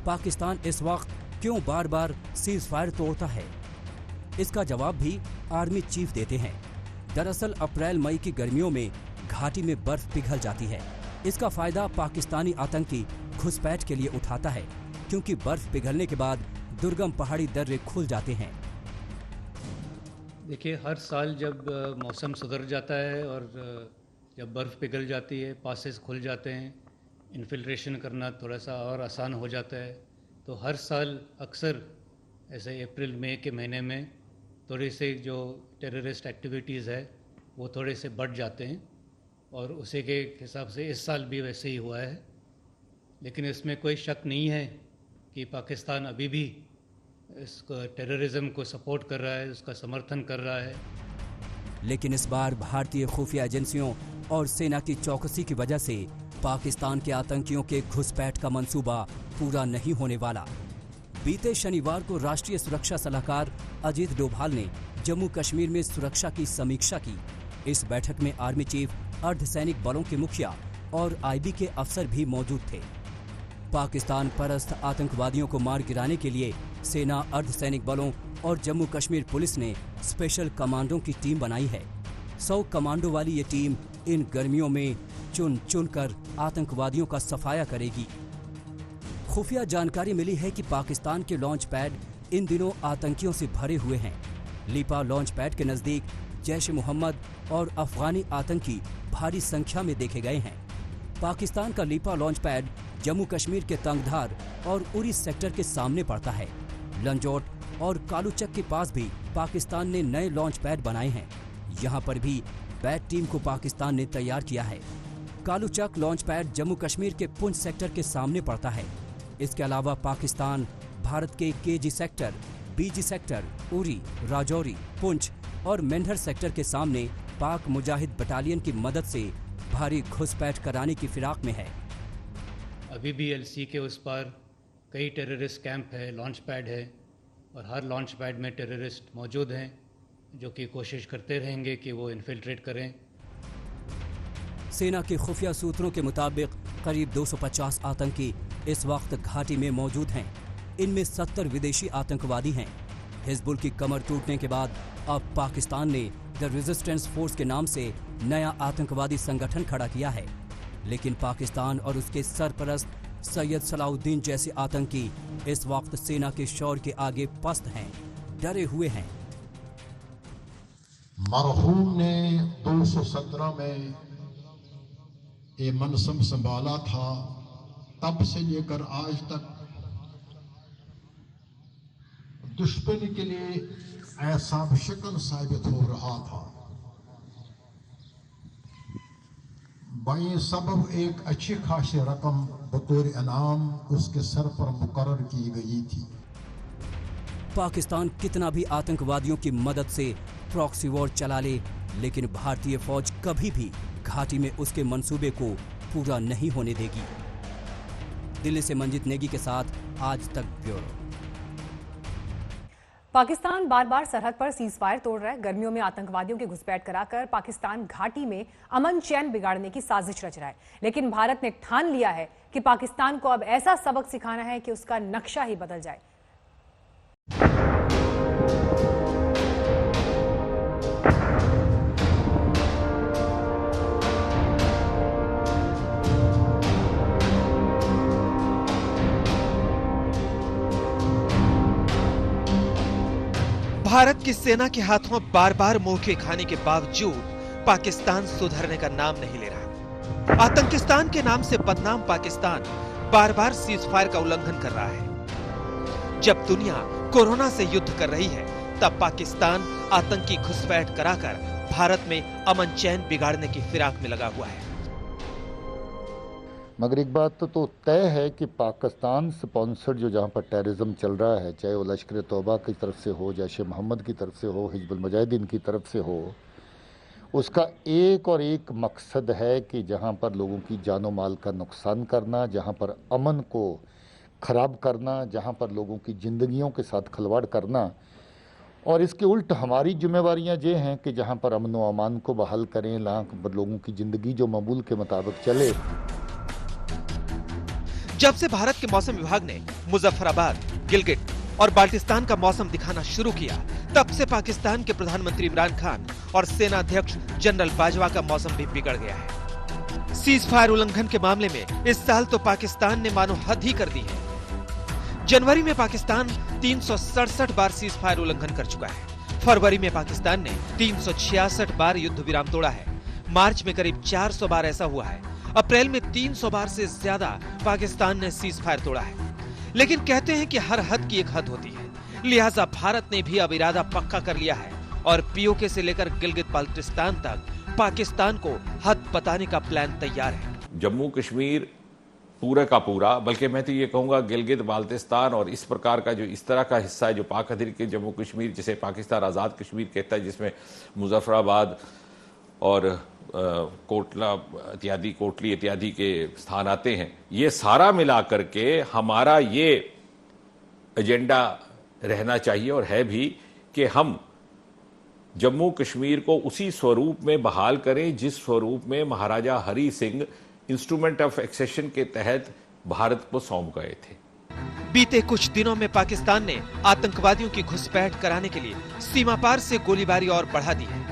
पाकिस्तान इस वक्त क्यों बार बार सीज फायर तोड़ता है? इसका जवाब भी आर्मी चीफ देते हैं। दरअसल अप्रैल मई की गर्मियों में घाटी में बर्फ पिघल जाती है। इसका फायदा पाकिस्तानी आतंकी घुसपैठ के लिए उठाता है, क्योंकि बर्फ पिघलने के बाद दुर्गम पहाड़ी दर्रे खुल जाते हैं। देखिए, हर साल जब मौसम सुधर जाता है और जब बर्फ़ पिघल जाती है, पासेस खुल जाते हैं, इन्फिल्ट्रेशन करना थोड़ा सा और आसान हो जाता है, तो हर साल अक्सर ऐसे अप्रैल मई के महीने में थोड़ी से जो टेररिस्ट एक्टिविटीज़ है वो थोड़े से बढ़ जाते हैं, और उसी के हिसाब से इस साल भी वैसे ही हुआ है। लेकिन इसमें कोई शक नहीं है कि पाकिस्तान अभी भी इस टेररिज्म को सपोर्ट कर रहा है, उसका समर्थन कर रहा है। लेकिन इस बार भारतीय खुफिया एजेंसियों और सेना की चौकसी की वजह से पाकिस्तान के आतंकियों के घुसपैठ का मंसूबा पूरा नहीं होने वाला। बीते शनिवार को राष्ट्रीय सुरक्षा सलाहकार अजीत डोभाल ने जम्मू कश्मीर में सुरक्षा की समीक्षा की। इस बैठक में आर्मी चीफ, अर्धसैनिक बलों के मुखिया और IB के अफसर भी मौजूद थे। पाकिस्तान परस्त आतंकवादियों को मार गिराने के लिए सेना, अर्धसैनिक बलों और जम्मू कश्मीर पुलिस ने स्पेशल कमांडों की टीम बनाई है। 100 कमांडो वाली ये टीम इन गर्मियों में चुन चुन कर आतंकवादियों का सफाया करेगी। खुफिया जानकारी मिली है कि पाकिस्तान के लॉन्च पैड इन दिनों आतंकियों से भरे हुए हैं। लीपा लॉन्च पैड के नजदीक जैश ए मोहम्मद और अफगानी आतंकी भारी संख्या में देखे गए हैं। पाकिस्तान का लीपा लॉन्च पैड जम्मू कश्मीर के तंगधार और उरी सेक्टर के सामने पड़ता है। लंजोट और कालूचक के पास भी पाकिस्तान ने नए लॉन्च पैड बनाए हैं। यहाँ पर भी बैट टीम को पाकिस्तान ने तैयार किया है। कालूचक लॉन्च पैड जम्मू कश्मीर के पुंछ सेक्टर के सामने पड़ता है। इसके अलावा पाकिस्तान भारत के KG sector, BG sector, Uri, Rajouri, Poonch और मेंढर सेक्टर के सामने पाक मुजाहिद बटालियन की मदद से भारी घुसपैठ कराने की फिराक में है। अभी भी LC के उस पार कई टेररिस्ट कैंप है, लॉन्च पैड है, और हर लॉन्च पैड में टेररिस्ट मौजूद हैं जो कि कोशिश करते रहेंगे कि वो इन्फिल्ट्रेट करें। सेना के खुफिया सूत्रों के मुताबिक करीब 250 आतंकी इस वक्त घाटी में मौजूद हैं। इनमें 70 विदेशी आतंकवादी हैं। हिजबुल की कमर टूटने के बाद अब पाकिस्तान ने द रेजिस्टेंस फोर्स के नाम से नया आतंकवादी संगठन खड़ा किया है, लेकिन पाकिस्तान और उसके सरपरस्त सैयद सलाउद्दीन जैसे आतंकी इस वक्त सेना के शौर्य के आगे पस्त हैं, डरे हुए हैं। मरहूम ने 217 में ये मनसब संभाला था, तब से लेकर आज तक दुश्मन के लिए ऐसा शिकन साबित हो रहा था। बाई सबब एक अच्छी खासी रकम बतौर इनाम उसके सर पर मुकर्रर की गई थी। पाकिस्तान कितना भी आतंकवादियों की मदद से प्रॉक्सी वॉर चला ले, लेकिन भारतीय फौज कभी भी घाटी में उसके मंसूबे को पूरा नहीं होने देगी। दिल्ली से मंजित नेगी के साथ आज तक ब्यूरो। पाकिस्तान बार बार सरहद पर सीज फायर तोड़ रहा है। गर्मियों में आतंकवादियों की घुसपैठ कराकर पाकिस्तान घाटी में अमन चैन बिगाड़ने की साजिश रच रहा है, लेकिन भारत ने ठान लिया है कि पाकिस्तान को अब ऐसा सबक सिखाना है कि उसका नक्शा ही बदल जाए। भारत की सेना के हाथों बार बार मौके खाने के बावजूद पाकिस्तान सुधरने का नाम नहीं ले रहा। आतंकिस्तान के नाम से बदनाम पाकिस्तान बार बार सीज फायर का उल्लंघन कर रहा है। जब दुनिया कोरोना से युद्ध कर रही है, तब पाकिस्तान आतंकी घुसपैठ कराकर भारत में अमन चैन बिगाड़ने की फिराक में लगा हुआ है। मगर एक बात तो तय है कि पाकिस्तान स्पॉन्सर्ड जो जहाँ पर टेररिज्म चल रहा है, चाहे वो लश्कर तौबा की तरफ से हो, जैश मोहम्मद की तरफ से हो, हिजबुल मुजाहिदीन की तरफ से हो, उसका एक और एक मकसद है कि जहाँ पर लोगों की जानो माल का नुकसान करना, जहाँ पर अमन को ख़राब करना, जहाँ पर लोगों की ज़िंदगियों के साथ खिलवाड़ करना। और इसके उल्ट हमारी जिम्मेवारियाँ ये हैं कि जहाँ पर अमन व अमान को बहाल करें, लोगों की ज़िंदगी जो मामूल के मुताबिक चले। जब से भारत के मौसम विभाग ने मुजफ्फराबाद, गिलगिट और बाल्टिस्तान का मौसम दिखाना शुरू किया, तब से पाकिस्तान के प्रधानमंत्री इमरान खान और सेना अध्यक्ष जनरल बाजवा का मौसम भी बिगड़ गया है। सीज फायर उल्लंघन के मामले में इस साल तो पाकिस्तान ने मानो हद ही कर दी है। जनवरी में पाकिस्तान 367 बार सीज फायर उल्लंघन कर चुका है। फरवरी में पाकिस्तान ने 366 बार युद्ध विराम तोड़ा है। मार्च में करीब 400 बार ऐसा हुआ है। अप्रैल में 300 बार से ज्यादा पाकिस्तान ने सीज फायर तोड़ा है। लेकिन कहते हैं कि हर हद की एक हद होती है, लिहाजा भारत ने भी अब इरादा पक्का कर लिया है और पीओके से लेकर गिलगित बाल्टिस्तान तक पाकिस्तान को हद बताने का प्लान तैयार है। जम्मू कश्मीर पूरा का पूरा, बल्कि मैं तो ये कहूँगा गिलगित बाल्टिस्तान और इस प्रकार का जो इस तरह का हिस्सा है जो पाक अधिकृत के जम्मू कश्मीर, जिसे पाकिस्तान आज़ाद कश्मीर कहता है, जिसमें मुजफ्फराबाद और कोटला इत्यादि, कोटली इत्यादि के स्थान आते हैं, ये सारा मिला करके हमारा ये एजेंडा रहना चाहिए और है भी कि हम जम्मू कश्मीर को उसी स्वरूप में बहाल करें जिस स्वरूप में Maharaja Hari Singh instrument of accession के तहत भारत को सौंप गए थे। बीते कुछ दिनों में पाकिस्तान ने आतंकवादियों की घुसपैठ कराने के लिए सीमा पार से गोलीबारी और बढ़ा दी है।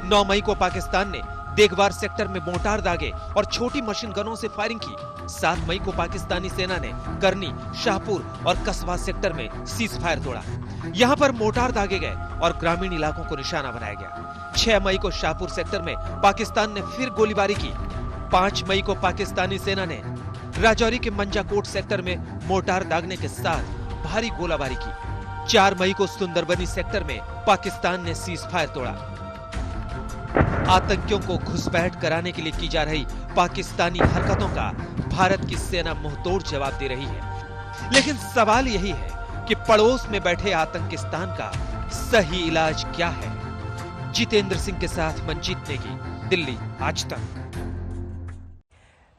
9 मई को पाकिस्तान ने देगवार सेक्टर में मोर्टार दागे और छोटी मशीन गनों से फायरिंग की। 7 मई को पाकिस्तानी सेना ने करनी, शाहपुर और कस्बा सेक्टर में सीज फायर तोड़ा। यहाँ पर मोर्टार दागे गए और ग्रामीण इलाकों को निशाना बनाया गया। 6 मई को शाहपुर सेक्टर में पाकिस्तान ने फिर गोलीबारी की। 5 मई को पाकिस्तानी सेना ने राजौरी के मंजाकोट सेक्टर में मोर्टार दागने के साथ भारी गोलाबारी की। 4 मई को सुंदरबनी सेक्टर में पाकिस्तान ने सीज फायर तोड़ा। आतंकियों को घुसपैठ कराने के लिए की जा रही पाकिस्तानी हरकतों का भारत की सेना मुंहतोड़ जवाब दे रही है। लेकिन सवाल यही है कि पड़ोस में बैठे आतंकिस्तान का सही इलाज क्या है। जितेंद्र सिंह के साथ मंजीत नेगी, दिल्ली, आज तक।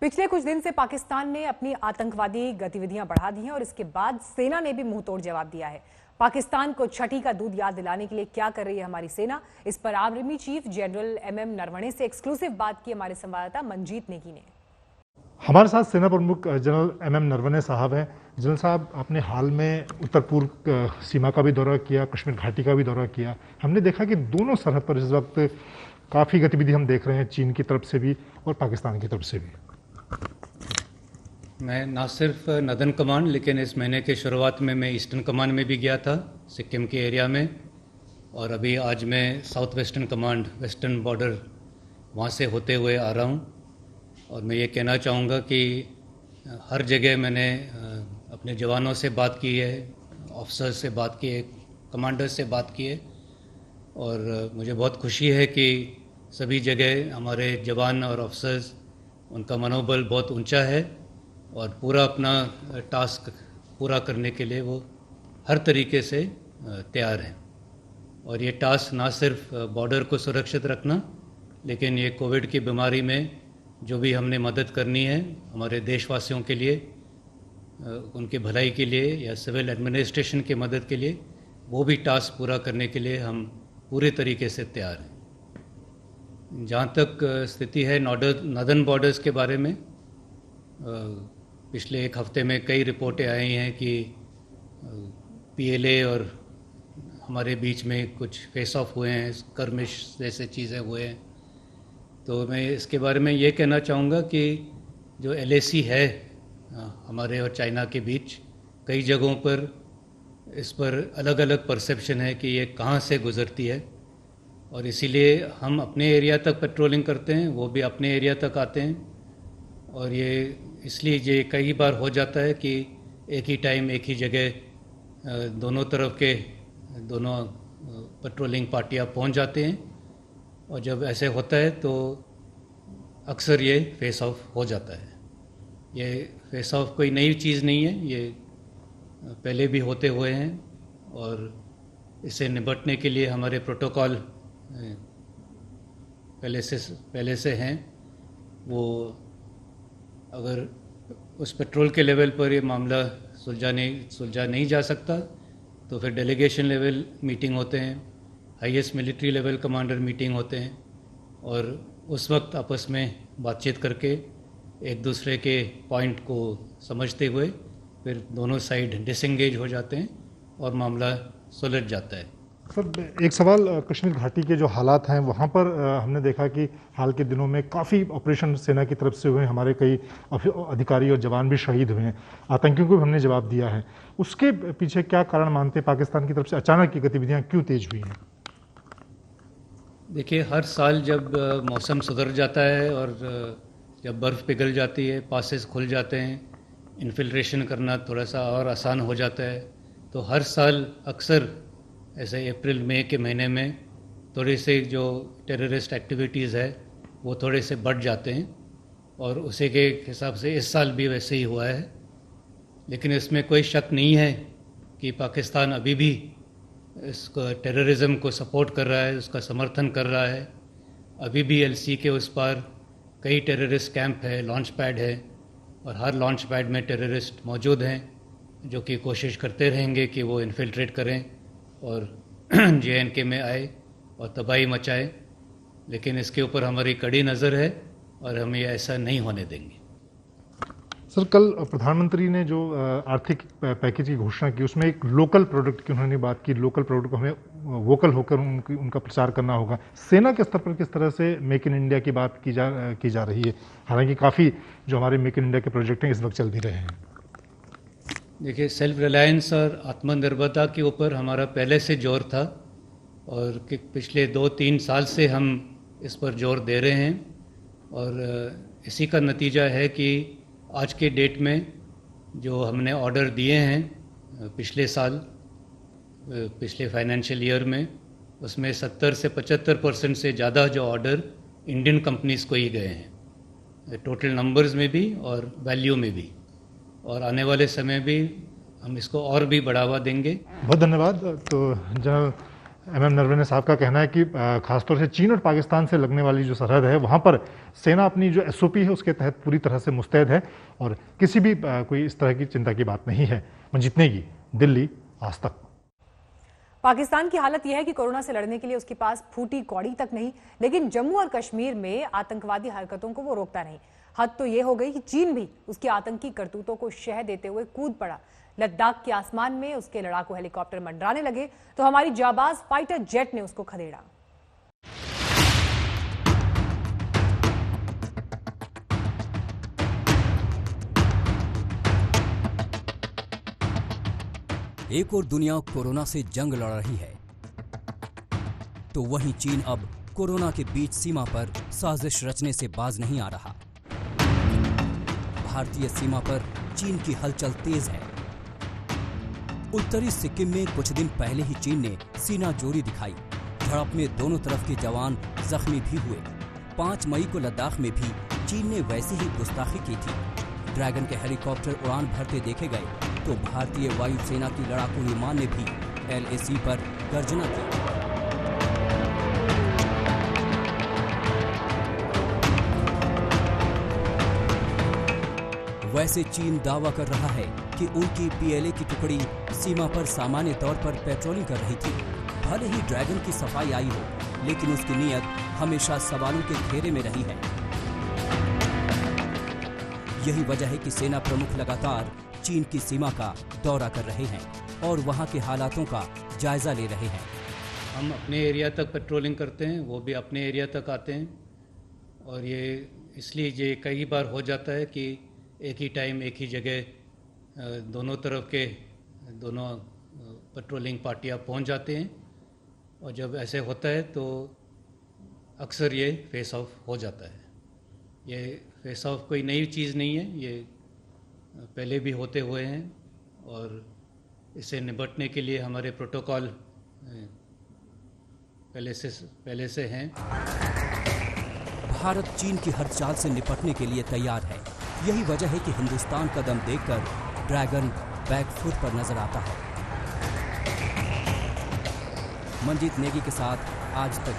पिछले कुछ दिन से पाकिस्तान ने अपनी आतंकवादी गतिविधियां बढ़ा दी हैं और इसके बाद सेना ने भी मुंहतोड़ जवाब दिया है। पाकिस्तान को छठी का दूध याद दिलाने के लिए क्या कर रही है हमारी सेना, इस पर army chief general MM Naravane से एक्सक्लूसिव बात की हमारे संवाददाता मंजीत नेगी ने। हमारे साथ सेना प्रमुख जनरल MM नरवणे साहब हैं। जनरल साहब, आपने हाल में उत्तर पूर्व सीमा का भी दौरा किया, कश्मीर घाटी का भी दौरा किया। हमने देखा कि दोनों सरहद पर इस वक्त काफ़ी गतिविधि हम देख रहे हैं, चीन की तरफ से भी और पाकिस्तान की तरफ से भी। मैं ना सिर्फ नदन कमांड, लेकिन इस महीने के शुरुआत में मैं ईस्टर्न कमांड में भी गया था, सिक्किम के एरिया में, और अभी आज मैं south western command, western border, वहाँ से होते हुए आ रहा हूँ। और मैं ये कहना चाहूँगा कि हर जगह मैंने अपने जवानों से बात की है, ऑफिसर्स से बात की है, कमांडर्स से बात की है, और मुझे बहुत खुशी है कि सभी जगह हमारे जवान और ऑफिसर्स, उनका मनोबल बहुत ऊंचा है और पूरा अपना टास्क पूरा करने के लिए वो हर तरीके से तैयार हैं। और ये टास्क ना सिर्फ बॉर्डर को सुरक्षित रखना, लेकिन ये कोविड की बीमारी में जो भी हमने मदद करनी है हमारे देशवासियों के लिए, उनकी भलाई के लिए या सिविल एडमिनिस्ट्रेशन की मदद के लिए, वो भी टास्क पूरा करने के लिए हम पूरे तरीके से तैयार हैं। जहाँ तक स्थिति है नॉर्दर्न बॉर्डर्स के बारे में, पिछले एक हफ्ते में कई रिपोर्टें आई हैं कि PLA और हमारे बीच में कुछ फेस ऑफ हुए हैं, skirmish जैसे चीज़ें हुए हैं। तो मैं इसके बारे में ये कहना चाहूँगा कि जो LAC है हमारे और चाइना के बीच, कई जगहों पर इस पर अलग अलग परसेप्शन है कि ये कहाँ से गुज़रती है, और इसीलिए हम अपने एरिया तक पेट्रोलिंग करते हैं, वो भी अपने एरिया तक आते हैं। और ये इसलिए ये कई बार हो जाता है कि एक ही टाइम एक ही जगह दोनों तरफ के दोनों पेट्रोलिंग पार्टियाँ पहुंच जाते हैं, और जब ऐसे होता है तो अक्सर ये फेस ऑफ हो जाता है। ये फेस ऑफ कोई नई चीज़ नहीं है, ये पहले भी होते हुए हैं, और इससे निपटने के लिए हमारे प्रोटोकॉल पहले से हैं। वो अगर उस पेट्रोल के लेवल पर ये मामला सुलझा नहीं जा सकता तो फिर डेलीगेशन लेवल मीटिंग होते हैं, highest military level commander meeting होते हैं, और उस वक्त आपस में बातचीत करके एक दूसरे के पॉइंट को समझते हुए फिर दोनों साइड डिसएंगेज हो जाते हैं और मामला सुलझ जाता है। सर, एक सवाल, कश्मीर घाटी के जो हालात हैं वहाँ पर हमने देखा कि हाल के दिनों में काफ़ी ऑपरेशन सेना की तरफ से हुए हैं, हमारे कई अधिकारी और जवान भी शहीद हुए हैं, आतंकियों को भी हमने जवाब दिया है। उसके पीछे क्या कारण मानते हैं, पाकिस्तान की तरफ से अचानक की गतिविधियाँ क्यों तेज हुई हैं? देखिए, हर साल जब मौसम सुधर जाता है और जब बर्फ़ पिघल जाती है, पासेस खुल जाते हैं, इन्फिल्ट्रेशन करना थोड़ा सा और आसान हो जाता है, तो हर साल अक्सर ऐसे अप्रैल मई के महीने में थोड़े से जो टेररिस्ट एक्टिविटीज़ है वो थोड़े से बढ़ जाते हैं, और उसी के हिसाब से इस साल भी वैसे ही हुआ है। लेकिन इसमें कोई शक नहीं है कि पाकिस्तान अभी भी इसको टेररिज्म को सपोर्ट कर रहा है, उसका समर्थन कर रहा है। अभी भी LC के उस पार कई टेररिस्ट कैंप है, लॉन्च पैड है, और हर लॉन्च पैड में टेररिस्ट मौजूद हैं जो कि कोशिश करते रहेंगे कि वो इन्फिल्ट्रेट करें और JNK में आए और तबाही मचाए। लेकिन इसके ऊपर हमारी कड़ी नज़र है और हम ये ऐसा नहीं होने देंगे। सर, कल प्रधानमंत्री ने जो आर्थिक पैकेज की घोषणा की उसमें एक लोकल प्रोडक्ट की उन्होंने बात की। लोकल प्रोडक्ट को हमें वोकल होकर उनका प्रचार करना होगा। सेना के स्तर पर किस तरह से मेक इन इंडिया की बात की जा रही है? हालांकि काफ़ी जो हमारे मेक इन इंडिया के प्रोजेक्ट हैं इस वक्त चल भी रहे हैं। देखिए, सेल्फ रिलायंस और आत्मनिर्भरता के ऊपर हमारा पहले से जोर था, और कि पिछले 2-3 साल से हम इस पर जोर दे रहे हैं, और इसी का नतीजा है कि आज के डेट में जो हमने ऑर्डर दिए हैं पिछले साल, पिछले फाइनेंशियल ईयर में, उसमें 70 से 75% से ज़्यादा जो ऑर्डर इंडियन कंपनीज़ को ही गए हैं, टोटल नंबर्स में भी और वैल्यू में भी। और आने वाले समय भी हम इसको और भी बढ़ावा देंगे। बहुत धन्यवाद। तो जनरल MM नरवणे साहब का कहना है कि खासतौर से चीन और पाकिस्तान से लगने वाली जो सरहद है वहाँ पर सेना अपनी जो SOP है उसके तहत पूरी तरह से मुस्तैद है और किसी भी कोई इस तरह की चिंता की बात नहीं है। मंजीत नेगी, दिल्ली, आज तक। पाकिस्तान की हालत यह है कि कोरोना से लड़ने के लिए उसके पास फूटी कौड़ी तक नहीं, लेकिन जम्मू और कश्मीर में आतंकवादी हरकतों को वो रोकता नहीं। हद तो ये हो गई कि चीन भी उसकी आतंकी करतूतों को शह देते हुए कूद पड़ा। लद्दाख के आसमान में उसके लड़ाकू हेलीकॉप्टर मंडराने लगे तो हमारी जाबाज फाइटर जेट ने उसको खदेड़ा। एक और दुनिया कोरोना से जंग लड़ रही है तो वहीं चीन अब कोरोना के बीच सीमा पर साजिश रचने से बाज नहीं आ रहा। भारतीय सीमा पर चीन की हलचल तेज है। उत्तरी सिक्किम में कुछ दिन पहले ही चीन ने सीना जोरी दिखाई। झड़प में दोनों तरफ के जवान जख्मी भी हुए। 5 मई को लद्दाख में भी चीन ने वैसी ही गुस्ताखी की थी। ड्रैगन के हेलीकॉप्टर उड़ान भरते देखे गए तो भारतीय वायुसेना की लड़ाकू विमान ने भी LAC पर गर्जना की। वैसे चीन दावा कर रहा है कि उनकी PLA की टुकड़ी सीमा पर सामान्य तौर पर पेट्रोलिंग कर रही थी। भले ही ड्रैगन की सफाई आई हो, लेकिन उसकी नीयत हमेशा सवालों के घेरे में रही है। यही वजह है कि सेना प्रमुख लगातार चीन की सीमा का दौरा कर रहे हैं और वहां के हालातों का जायजा ले रहे हैं। हम अपने एरिया तक पेट्रोलिंग करते हैं, वो भी अपने एरिया तक आते हैं और ये इसलिए ये कई बार हो जाता है कि एक ही टाइम एक ही जगह दोनों तरफ के दोनों पेट्रोलिंग पार्टियां पहुंच जाते हैं और जब ऐसे होता है तो अक्सर ये फेस ऑफ हो जाता है। ये फेस ऑफ कोई नई चीज़ नहीं है, ये पहले भी होते हुए हैं और इससे निपटने के लिए हमारे प्रोटोकॉल पहले से हैं। भारत चीन की हर चाल से निपटने के लिए तैयार है। यही वजह है कि हिंदुस्तान कदम देखकर ड्रैगन बैकफुट पर नजर आता है। मंजीत नेगी के साथ आज तक।